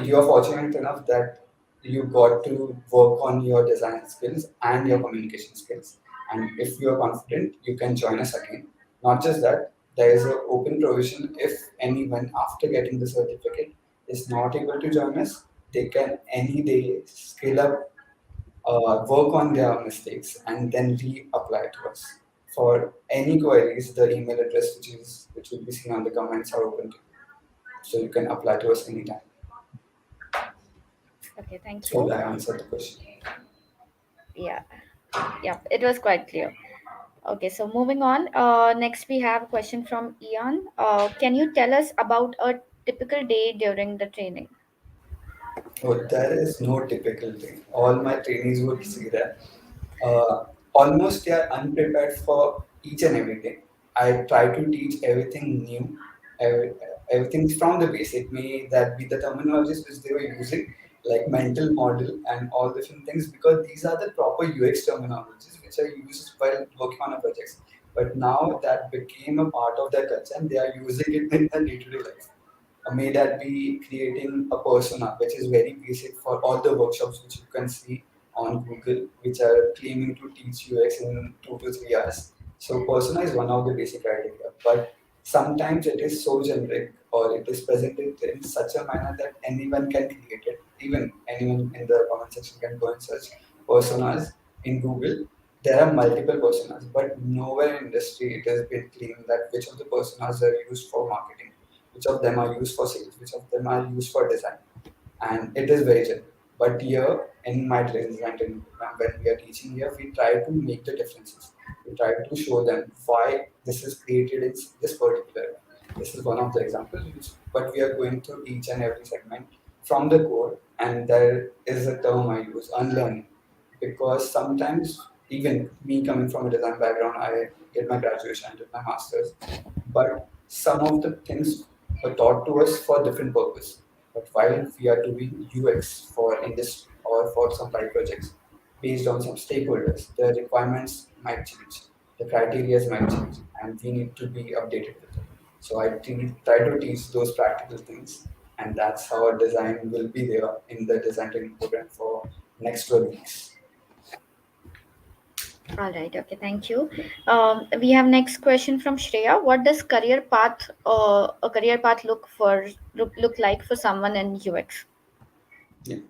You are fortunate enough that you got to work on your design skills and your communication skills. And if you are confident, you can join us again. Not just that, there is an open provision if anyone after getting the certificate is not able to join us, they can any day scale up, work on their mistakes, and then reapply to us. For any queries, the email address which will be seen on the comments are open to you. So you can apply to us anytime. Okay. Thank So you. I answered the question. Yeah. Yeah. It was quite clear. Okay, so moving on. Next, we have a question from Ian. Can you tell us about a typical day during the training? Oh, there is no typical thing. All my trainees would see that. Almost they are unprepared for each and every day. I try to teach everything new, every, everything from the basic. May that be the terminologies which they were using, like mental model and all different things, because these are the proper UX terminologies which are used while working on a project. But now that became a part of their culture, and they are using it in their day-to-day life. May that be creating a persona, which is very basic for all the workshops which you can see on Google, which are claiming to teach UX in 2 to 3 hours. So persona is one of the basic criteria, but sometimes it is so generic or it is presented in such a manner that anyone can create it. Even anyone in the comment section can go and search personas in Google. There are multiple personas, but nowhere in industry it has been claimed that which of the personas are used for marketing, which of them are used for sales, which of them are used for design, and it is very general. But here in my design training program, when we are teaching here, we try to make the differences. We try to show them why this is created in this particular way. This is one of the examples, but we are going through each and every segment from the core, and there is a term I use, unlearning, because sometimes even me coming from a design background, I did my graduation, I did my masters, but some of the things were taught to us for different purpose. But while we are doing UX for industry or for some live projects based on some stakeholders, the requirements might change, the criteria might change, and we need to be updated with it. So I try to teach those practical things, and that's how our design will be there in the design training program for next 12 weeks. All right. Okay. Thank you. We have next question from Shreya. What does a career path look like for someone in UX? Yeah.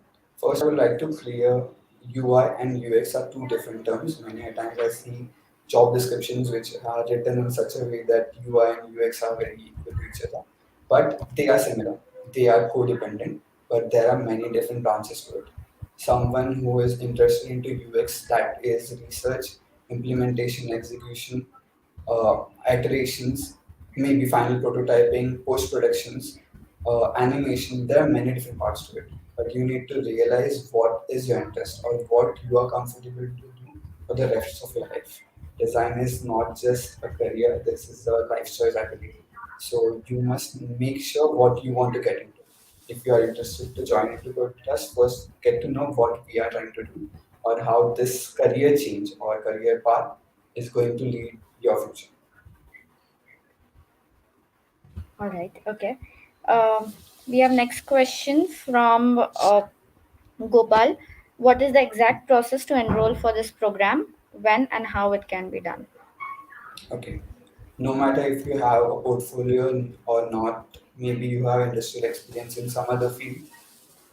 First, I would like to clear UI and UX are two different terms. Many a times I see job descriptions which are written in such a way that UI and UX are very equal to each other, but they are similar. They are codependent, but there are many different branches to it. Someone who is interested into UX, that is research, implementation, execution, iterations, maybe final prototyping, post productions, animation. There are many different parts to it, but you need to realize what is your interest or what you are comfortable to do for the rest of your life. Design is not just a career, this is a life choice, I believe. So you must make sure what you want to get into. If you are interested to join into Coditas, first get to know what we are trying to do or how this career change or career path is going to lead your future. All right. Okay. We have next question from Gopal. What is the exact process to enroll for this program? When and how it can be done? Okay. No matter if you have a portfolio or not, maybe you have industrial experience in some other field,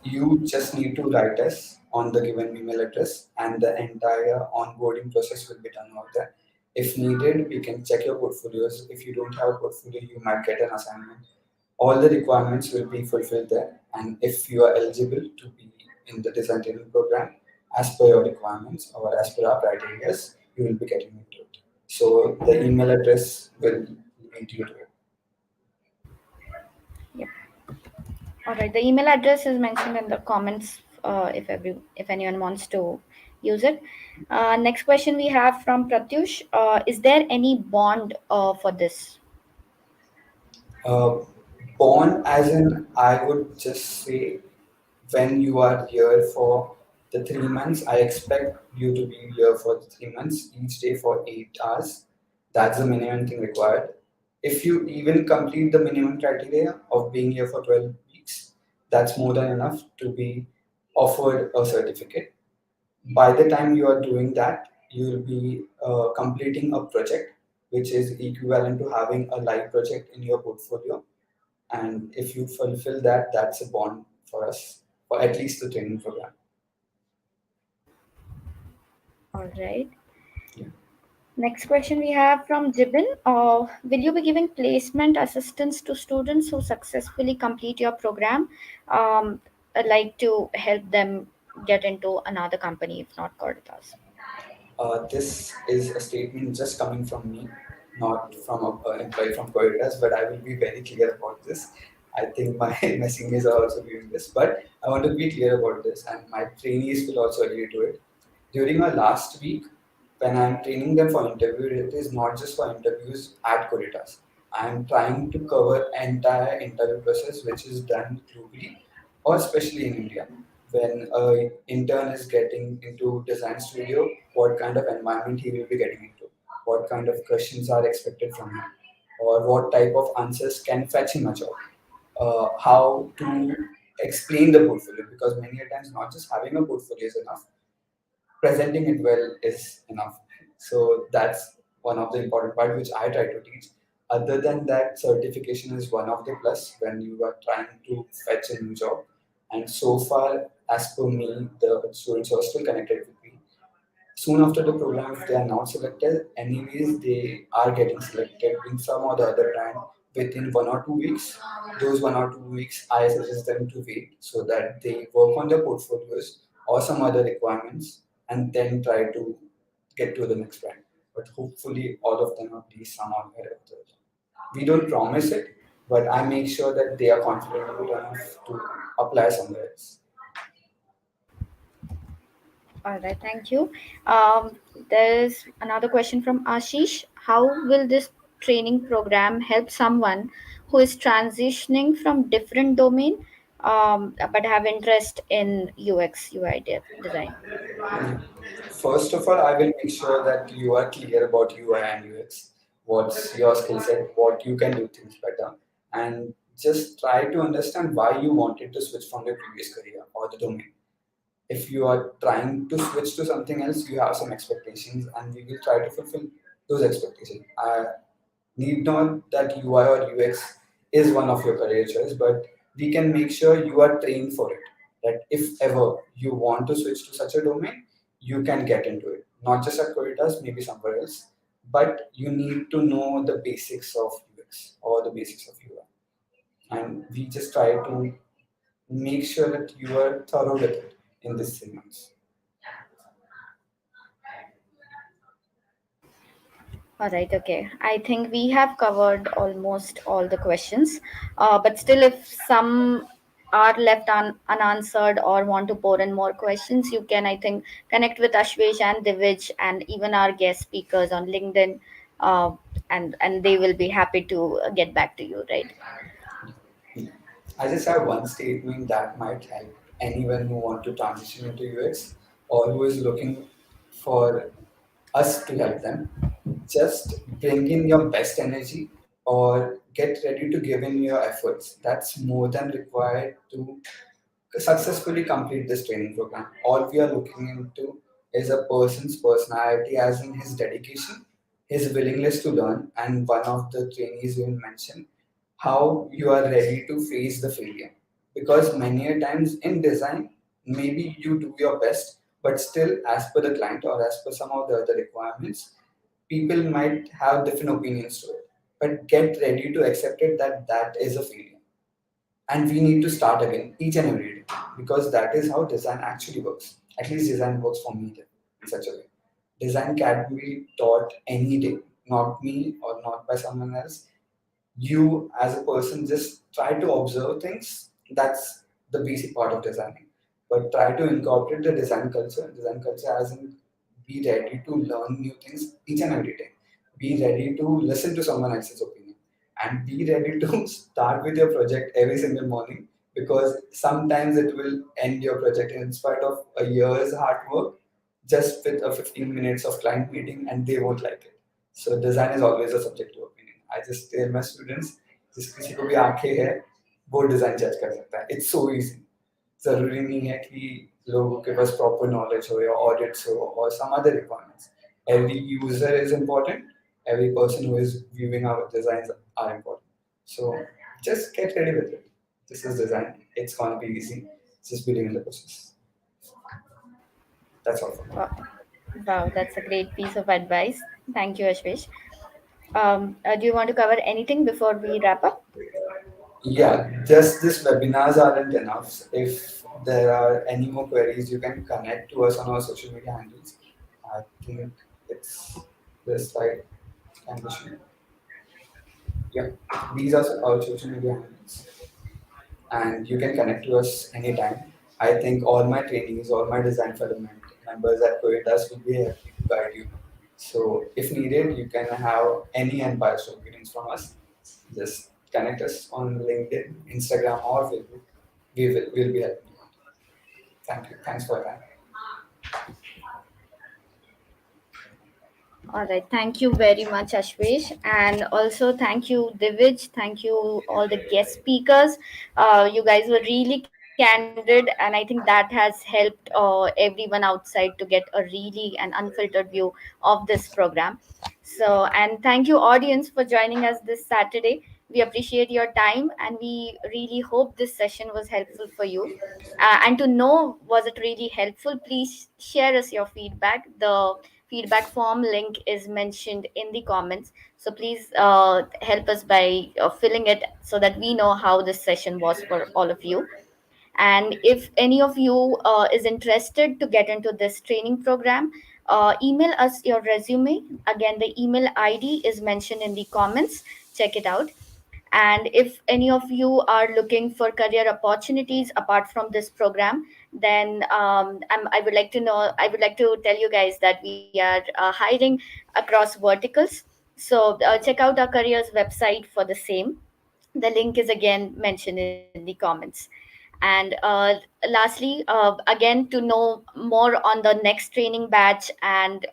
you just need to write us on the given email address and the entire onboarding process will be done over there. If needed, we can check your portfolios. If you don't have a portfolio, you might get an assignment. All the requirements will be fulfilled there. And if you are eligible to be in the design training program, as per your requirements or as per our criteria, you will be getting into it. So the email address will lead you to it. Yep. All right. The email address is mentioned in the comments. If anyone wants to use it. Next question we have from Pratyush. Is there any bond for this? Uh, Bond, as in, I would just say, when you are here for the 3 months, I expect you to be here for the 3 months, each day for 8 hours. That's the minimum thing required. If you even complete the minimum criteria of being here for 12 weeks, that's more than enough to be offered a certificate. By the time you are doing that, you will be completing a project which is equivalent to having a live project in your portfolio. And if you fulfill that, that's a bond for us, for at least the training program. All right. Yeah. Next question we have from Jibin. Will you be giving placement assistance to students who successfully complete your program? I'd like to help them get into another company, if not Coditas. This is a statement just coming from me, not from an employee from Coditas, but I will be very clear about this. I think my, my seniors are also doing this, but I want to be clear about this, and my trainees will also agree to it. During our last week, when I'm training them for interview, it is not just for interviews at Coditas. I'm trying to cover entire interview process which is done globally or especially in India. When a intern is getting into design studio, what kind of environment he will be getting into, what kind of questions are expected from him, or what type of answers can fetch him a job, how to explain the portfolio, because many a times not just having a portfolio is enough, presenting it well is enough. So that's one of the important part which I try to teach. Other than that, certification is one of the plus when you are trying to fetch a new job. And so far, as per me, the students are still connected with me. Soon after the program, if they are not selected, anyways, they are getting selected in some or the other brand within 1 or 2 weeks. Those 1 or 2 weeks, I suggest them to wait so that they work on their portfolios or some other requirements and then try to get to the next brand. But hopefully, all of them are pleased somehow ahead of the other. We don't promise it, but I make sure that they are confident enough to apply somewhere else. All right, thank you. There's another question from Ashish. How will this training program help someone who is transitioning from different domain but have interest in UX design? First of all, I will make sure that you are clear about UI and UX. What's your skill set? What you can do things better, and just try to understand why you wanted to switch from your previous career or the domain. If you are trying to switch to something else, you have some expectations, and we will try to fulfill those expectations. Need not that UI or UX is one of your career choice, but we can make sure you are trained for it. That if ever you want to switch to such a domain, you can get into it. Not just at Coditas, maybe somewhere else, but you need to know the basics of UX or the basics of UI. And we just try to make sure that you are thorough with it in this 3 months. All right, okay. I think we have covered almost all the questions. But still, if some are left unanswered or want to pour in more questions, you can, I think, connect with Ashvesh and Divij and even our guest speakers on LinkedIn, uh, and they will be happy to get back to you, right? I just have one statement that might help anyone who want to transition into UX or who is looking for us to help them. Just bring in your best energy or get ready to give in your efforts. That's more than required to successfully complete this training program. All we are looking into is a person's personality, as in his dedication, his willingness to learn, and one of the trainees will mention how you are ready to face the failure. Because many a times in design, maybe you do your best, but still, as per the client or as per some of the other requirements, people might have different opinions to it. But get ready to accept it that that is a failure, and we need to start again each and every day, because that is how design actually works. At least design works for me in such a way. Design can be taught any day, not me or not by someone else. You as a person just try to observe things. That's the basic part of designing, but try to incorporate the design culture as in be ready to learn new things each and every day, be ready to listen to someone else's opinion, and be ready to start with your project every single morning, because sometimes it will end your project in spite of a year's hard work, just with a 15 minutes of client meeting, and they won't like it. So design is always a subjective opinion. I just tell my students, जिस किसी को भी आंखें है वो design जज कर सकता है. It's so easy. जरूरी नहीं है कि लोगों के पास प्रॉपर नॉलेज हो या ऑडिट्स हो और some other requirements. Every user is important. Every person who is viewing our designs are important. So just get ready with it. This is design. It's gonna be easy. Just believe in the process. That's all for me. Wow, wow, that's a great piece of advice. Thank you, Ashvesh. Do you want to cover anything before we wrap up? Yeah, just this webinars aren't enough. If there are any more queries, you can connect to us on our social media handles. I think it's this slide can be shown. Yeah, these are our social media handles, and you can connect to us anytime. I think all my trainees, all my design fellow members at Coditas will be happy to guide you. So if needed, you can have any unbiased opinions from us. Just connect us on LinkedIn, Instagram, or Facebook. We'll be helping you. Thank you. Thanks for your time. All right. Thank you very much, Ashvesh. And also thank you, Divij. Thank you, all the guest speakers. You guys were really candid, and I think that has helped everyone outside to get a really and unfiltered view of this program. So, and thank you, audience, for joining us this Saturday. We appreciate your time, and we really hope this session was helpful for you. And to know was it really helpful, please share us your feedback. The feedback form link is mentioned in the comments, so please help us by filling it so that we know how this session was for all of you. And if any of you is interested to get into this training program, email us your resume. Again, the email ID is mentioned in the comments. Check it out. And if any of you are looking for career opportunities apart from this program, then I would like to know. I would like to tell you guys that we are hiring across verticals. So check out our careers website for the same. The link is again mentioned in the comments. And lastly, again, to know more on the next training batch and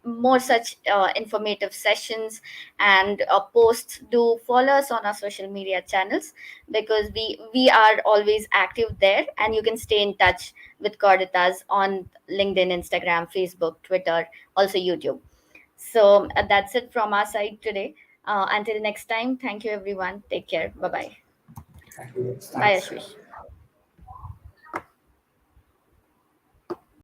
more such informative sessions and posts, do follow us on our social media channels, because we are always active there, and you can stay in touch with Coditas on LinkedIn, Instagram, Facebook, Twitter, also YouTube. So that's it from our side today. Until next time, thank you everyone. Take care. Bye bye. Thank you. Bye, Thanks. Ashwish.